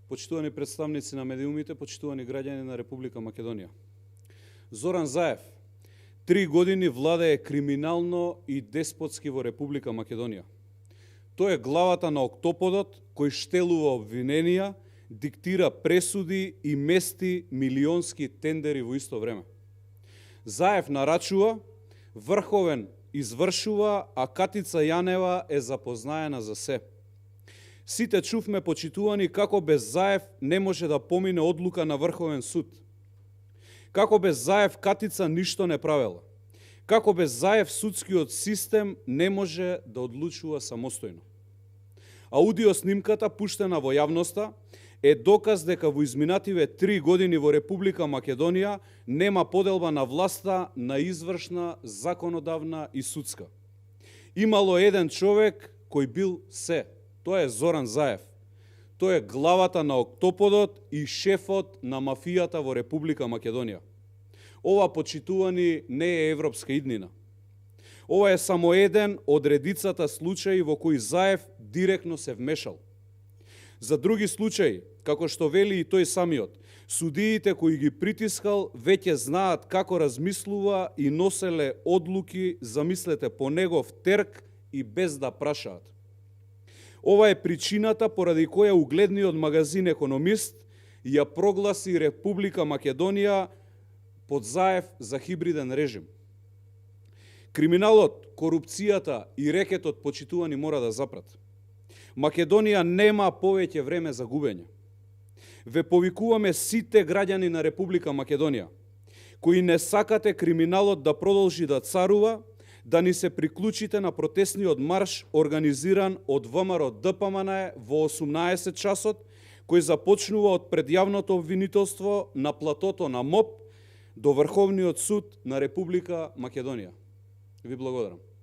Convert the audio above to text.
почитувани представници на медиумите, почитувани граѓани на Република Македонија. Зоран Заев 3 години владее криминално и деспотски во Република Македонија. Тој е главата на октоподот кој штелува обвиненија, диктира пресуди и мести милионски тендери во исто време. Заев нарачува, Врховен извршува, а Катица Јанева е запознаена за се. Сите чувме, почитувани, како без Заев не може да помине одлука на Врховен суд. Како без Заев Катица ништо не правела. Како без Заев судскиот систем не може да одлучува самостојно. Аудио снимката пуштена во јавноста е доказ дека во изминативе 3 години во Република Македонија нема поделба на власта на извршна, законодавна и судска. Имало еден човек кој бил се. Тоа е Зоран Заев. Тој е главата на октоподот и шефот на мафијата во Република Македонија. Ова, почитувани, не е европска иднина. Ова е само еден од редицата случаи во кои Заев директно се вмешал. За други случаи, како што вели и тој самиот, судиите кои ги притискал веќе знаат како размислува и носеле одлуки, замислете, по негов терк и без да прашаат. Ова е причината поради која угледниот магазин Економист ја прогласи Република Македонија под Заев за хибриден режим. Криминалот, корупцијата и рекетот, почитувани, мора да запрат. Македонија нема повеќе време за губење. Ве повикуваме сите граѓани на Република Македонија, кои не сакате криминалот да продолжи да царува, да ни се приклучите на протестниот марш организиран од ВМРО ДПМН во 18 часот, кој започнува од предјавното обвинителство на платото на МОП до Врховниот суд на Република Македонија. Ви благодарам.